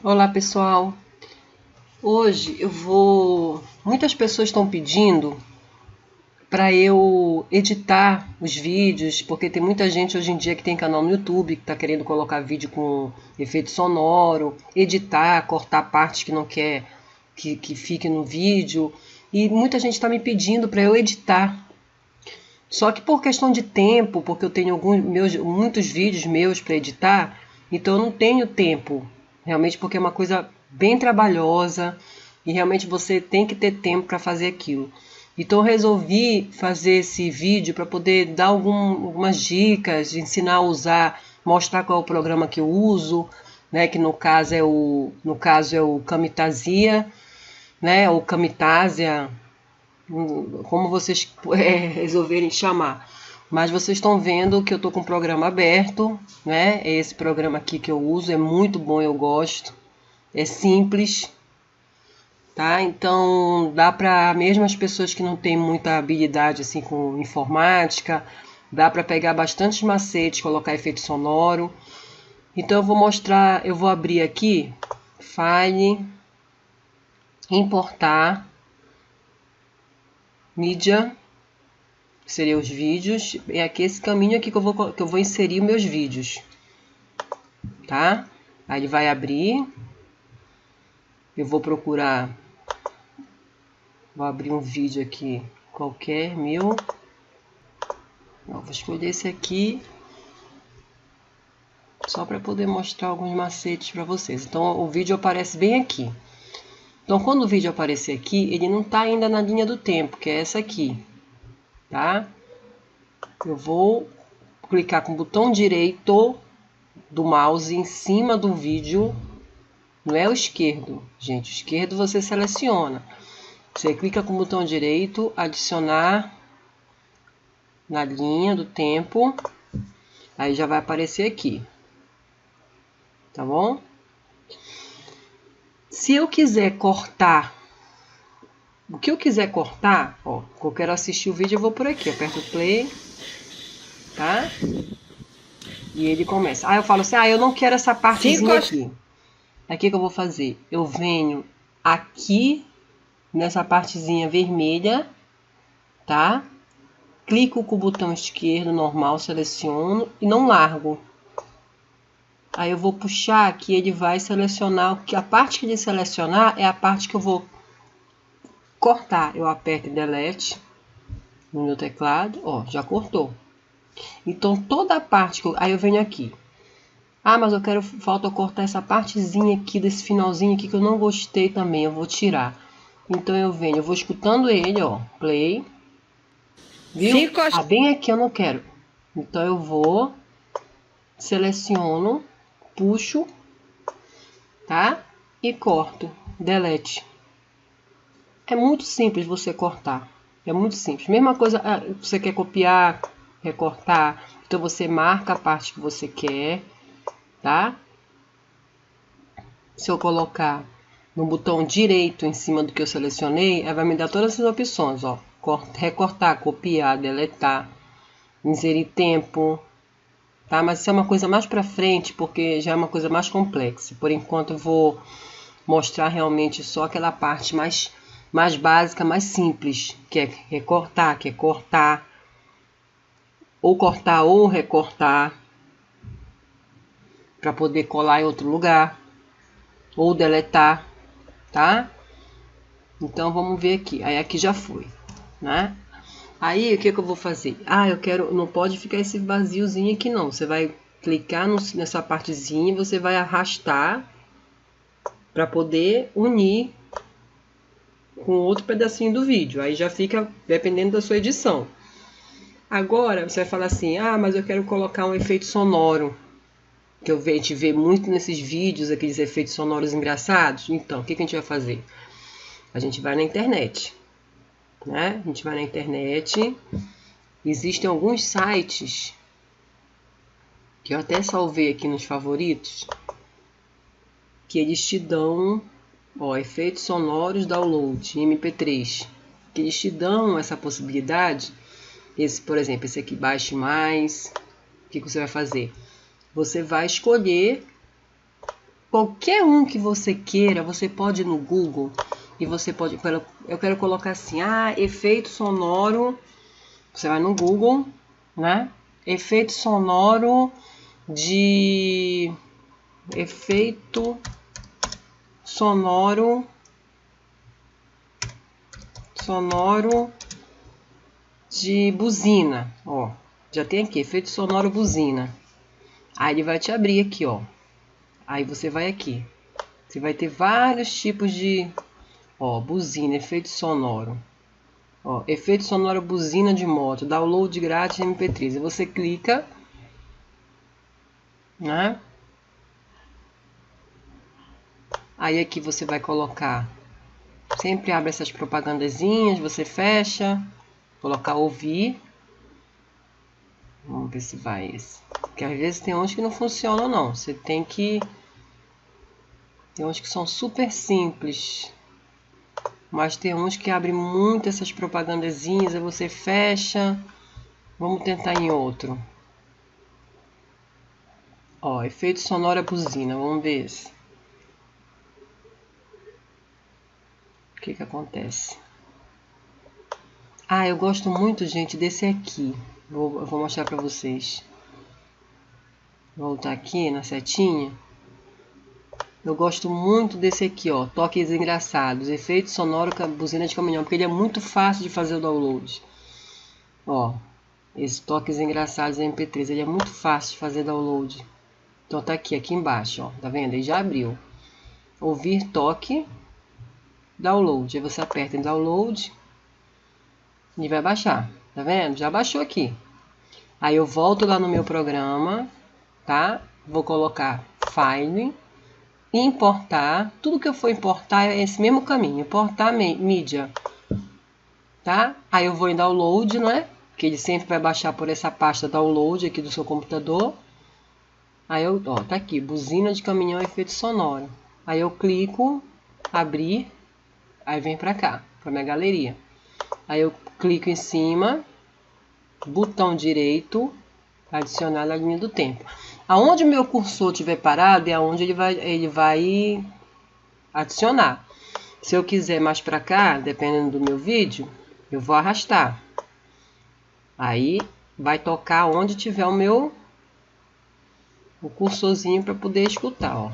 Olá pessoal, hoje muitas pessoas estão pedindo para eu editar os vídeos, porque tem muita gente hoje em dia que tem canal no YouTube, que está querendo colocar vídeo com efeito sonoro, editar, cortar partes que não quer que fique no vídeo, e muita gente está me pedindo para eu editar. Só que por questão de tempo, porque eu tenho muitos vídeos meus para editar, então eu não tenho tempo, realmente, porque é uma coisa bem trabalhosa e realmente você tem que ter tempo para fazer aquilo. Então eu resolvi fazer esse vídeo para poder dar algumas dicas, ensinar a usar, mostrar qual é o programa que eu uso, né, que no caso é o Camtasia, né, ou Camtasia, como vocês resolverem chamar. Mas vocês estão vendo que eu estou com o programa aberto, né? Esse programa aqui que eu uso é muito bom, eu gosto. É simples, tá? Então dá para mesmo as pessoas que não têm muita habilidade assim com informática, dá para pegar bastante macetes, colocar efeito sonoro. Então eu vou mostrar, eu vou abrir aqui, File, importar, mídia, que seria os vídeos, é aqui esse caminho aqui que eu vou inserir meus vídeos, tá? Aí ele vai abrir, eu vou procurar, vou abrir um vídeo aqui qualquer, meu, não, vou escolher esse aqui, só para poder mostrar alguns macetes para vocês. Então o vídeo aparece bem aqui. Então quando o vídeo aparecer aqui, ele não está ainda na linha do tempo, que é essa aqui, tá? Eu vou clicar com o botão direito do mouse em cima do vídeo, não é o esquerdo, gente, o esquerdo você seleciona. Você clica com o botão direito, adicionar na linha do tempo, aí já vai aparecer aqui, tá bom? Se eu quiser cortar, o que eu quiser cortar, ó, eu quero assistir o vídeo, eu vou por aqui, aperto o play, tá? E ele começa. Aí eu falo assim, eu não quero essa partezinha aqui. Aí o que eu vou fazer? Eu venho aqui nessa partezinha vermelha, tá? Clico com o botão esquerdo normal, seleciono e não largo. Aí eu vou puxar aqui, ele vai selecionar, a parte que ele selecionar é a parte que eu vou cortar. Eu aperto Delete no meu teclado, ó, já cortou. Então toda a parte aí eu venho aqui. Mas falta eu cortar essa partezinha aqui, desse finalzinho aqui que eu não gostei também, eu vou tirar. Então eu vou escutando ele, ó, play. Viu? Bem aqui eu não quero. Então eu vou, seleciono, puxo, tá? E corto, delete. É muito simples você cortar. É muito simples. Mesma coisa, você quer copiar, recortar, então você marca a parte que você quer, tá? Se eu colocar no botão direito em cima do que eu selecionei, vai me dar todas essas opções, ó. Recortar, copiar, deletar, inserir tempo, tá? Mas isso é uma coisa mais para frente, porque já é uma coisa mais complexa. Por enquanto eu vou mostrar realmente só aquela parte mais básica, mais simples, que é recortar, que é cortar ou recortar para poder colar em outro lugar ou deletar, tá? Então vamos ver aqui. Aí aqui já foi, né? Aí o que eu vou fazer? Não pode ficar esse vaziozinho aqui não. Você vai clicar nessa partezinha, você vai arrastar para poder unir com outro pedacinho do vídeo. Aí já fica dependendo da sua edição. Agora você vai falar assim, mas eu quero colocar um efeito sonoro, que a gente vê muito nesses vídeos, aqueles efeitos sonoros engraçados. Então, o que a gente vai fazer? A gente vai na internet, né? A gente vai na internet. Existem alguns sites que eu até salvei aqui nos favoritos, que eles te dão, ó, efeitos sonoros download, MP3, que eles te dão essa possibilidade. Por exemplo, esse aqui, baixe mais. O que você vai fazer? Você vai escolher Qualquer um que você queira, você pode ir no Google e você pode... Eu quero colocar assim, efeito sonoro. Você vai no Google, né? Efeito sonoro de... Efeito sonoro de buzina, ó. Já tem aqui, efeito sonoro buzina. Aí ele vai te abrir aqui, ó. Aí você vai aqui. Você vai ter vários tipos de... Ó, buzina, efeito sonoro. Ó, efeito sonoro buzina de moto. Download grátis MP3. Aí você clica, né? Aí aqui você vai colocar... Sempre abre essas propagandazinhas, você fecha. Colocar ouvir. Vamos ver se vai esse. Porque às vezes tem uns que não funcionam não. Você tem que... Tem uns que são super simples. Mas tem uns que abrem muito essas propagandazinhas. Aí você fecha. Vamos tentar em outro. Ó, efeito sonoro buzina. Vamos ver esse. O que acontece? Eu gosto muito, gente, desse aqui. Eu vou mostrar pra vocês. Vou voltar aqui na setinha. Eu gosto muito desse aqui, ó. Toques engraçados. Efeito sonoro com a buzina de caminhão. Porque ele é muito fácil de fazer o download. Ó. Esse toques engraçados MP3. Ele é muito fácil de fazer download. Então tá aqui embaixo, ó. Tá vendo? Ele já abriu. Ouvir toque. Download. Aí você aperta em download. E vai baixar. Tá vendo? Já baixou aqui. Aí eu volto lá no meu programa. Tá? Vou colocar file. Importar. Tudo que eu for importar é esse mesmo caminho. Importar mídia. Tá? Aí eu vou em download, né? Que ele sempre vai baixar por essa pasta download aqui do seu computador. Aí eu, ó, tá aqui, buzina de caminhão efeito sonoro. Aí eu clico, abrir, aí vem pra cá, pra minha galeria. Aí eu clico em cima, botão direito, adicionar na linha do tempo. Aonde o meu cursor estiver parado é aonde ele vai adicionar. Se eu quiser mais pra cá, dependendo do meu vídeo, eu vou arrastar. Aí vai tocar onde tiver o cursorzinho para poder escutar, ó.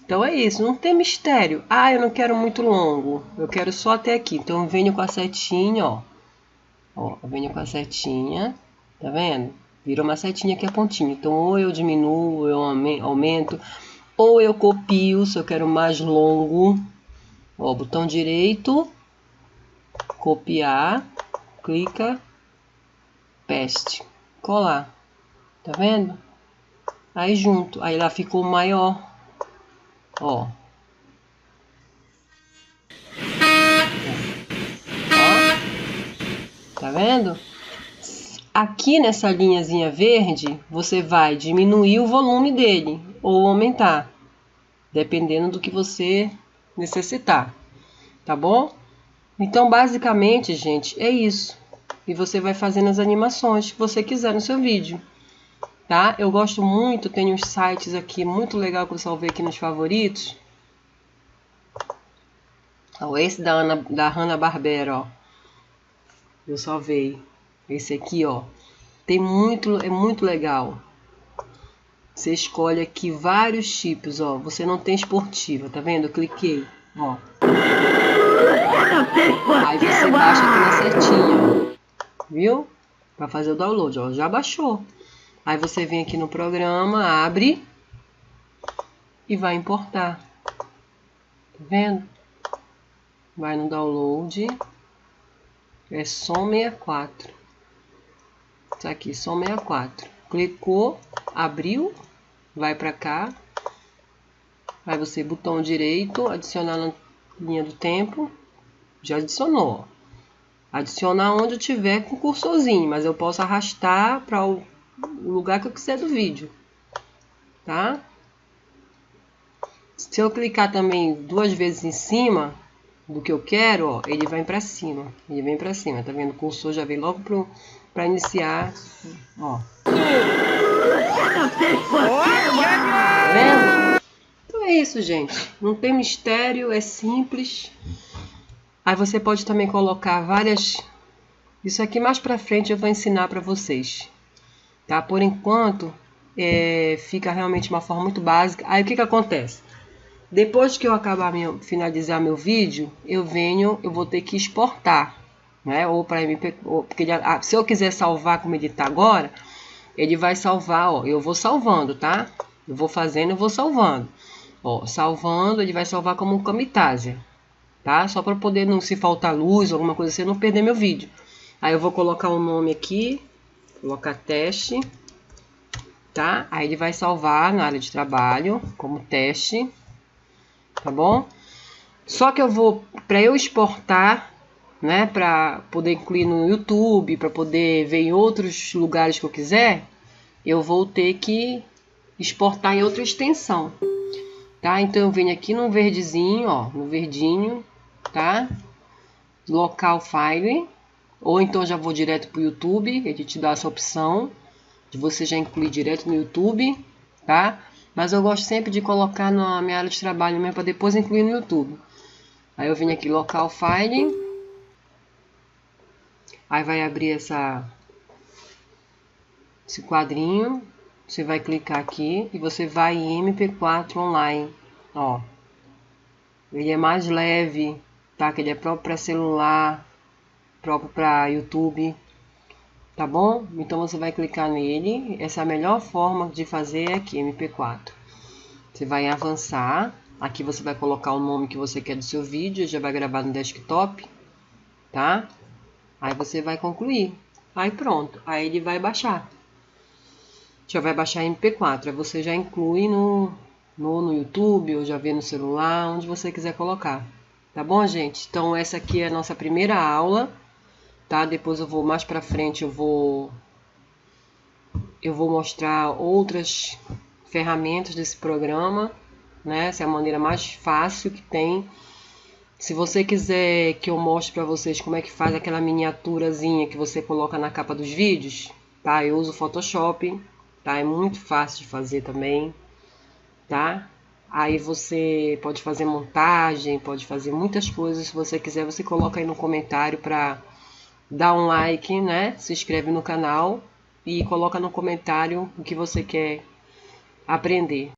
Então é isso, não tem mistério. Eu não quero muito longo, eu quero só até aqui. Então eu venho com a setinha, ó. Ó, eu venho com a setinha, tá vendo? Virou uma setinha aqui a pontinha. Então ou eu diminuo, ou eu aumento, ou eu copio se eu quero mais longo. Ó, botão direito, copiar, clica, paste, colar. Tá vendo? Aí junto, aí lá ficou maior. Ó. Tá vendo? Aqui nessa linhazinha verde, você vai diminuir o volume dele ou aumentar, dependendo do que você necessitar. Tá bom? Então, basicamente, gente, é isso. E você vai fazendo as animações que você quiser no seu vídeo. Tá? Eu gosto muito, tem uns sites aqui muito legal que eu salvei aqui nos favoritos. Ó, esse da Hanna-Barbera, ó. Eu salvei. Esse aqui, ó. É muito legal. Você escolhe aqui vários tipos, ó. Você não tem esportiva, tá vendo? Eu cliquei, ó. Aí você baixa aqui na setinha, viu? Para fazer o download, ó. Já baixou. Aí você vem aqui no programa, abre e vai importar. Tá vendo? Vai no download. É som 64. Tá aqui, som 64. Clicou, abriu, vai para cá. Aí você, botão direito, adicionar na linha do tempo. Já adicionou. Adicionar onde eu tiver com o cursorzinho, mas eu posso arrastar para o lugar que eu quiser do vídeo. Tá? Se eu clicar também 2 vezes em cima do que eu quero, ó, ele vai para cima. Ele vem para cima, tá vendo? O cursor já vem logo para iniciar, ó. isso, gente. Não tem mistério, é simples. Aí você pode também colocar várias... Isso aqui mais pra frente eu vou ensinar pra vocês. Tá? Por enquanto, fica realmente uma forma muito básica. Aí o que acontece? Depois que eu finalizar meu vídeo, eu vou ter que exportar, né? Ou para MP, porque se eu quiser salvar como ele tá agora, ele vai salvar, ó. Eu vou salvando, tá? Eu vou fazendo, eu vou salvando. Ó, salvando, ele vai salvar como um Camtasia, tá? Só para poder, não se faltar luz, alguma coisa assim, eu não perder meu vídeo. Aí eu vou colocar o nome aqui, colocar teste, tá? Aí ele vai salvar na área de trabalho como teste, tá bom? Só que para eu exportar, né, para poder incluir no YouTube, para poder ver em outros lugares que eu quiser, eu vou ter que exportar em outra extensão, tá? Então eu venho aqui no verdezinho, ó, no verdinho, tá? Local file, ou então já vou direto para o YouTube, ele te dá essa opção de você já incluir direto no YouTube, tá? Mas eu gosto sempre de colocar na minha área de trabalho mesmo para depois incluir no YouTube. Aí eu venho aqui local file, aí vai abrir esse quadrinho, você vai clicar aqui e você vai em MP4 online, ó. Ele é mais leve, tá? Que ele é próprio para celular, próprio para YouTube, tá bom? Então você vai clicar nele. Essa é a melhor forma de fazer aqui, MP4. Você vai avançar. Aqui você vai colocar o nome que você quer do seu vídeo, já vai gravar no desktop, tá? Aí você vai concluir. Aí pronto, aí ele vai baixar. Já vai baixar em MP4, aí você já inclui no YouTube, ou já vê no celular, onde você quiser colocar. Tá bom, gente? Então essa aqui é a nossa primeira aula, tá? Depois eu vou mais pra frente, eu vou mostrar outras ferramentas desse programa, né? Essa é a maneira mais fácil que tem. Se você quiser que eu mostre para vocês como é que faz aquela miniaturazinha que você coloca na capa dos vídeos, tá? Eu uso o Photoshop, tá? É muito fácil de fazer também, tá? Aí você pode fazer montagem, pode fazer muitas coisas. Se você quiser, você coloca aí no comentário para dar um like, né? Se inscreve no canal e coloca no comentário o que você quer aprender.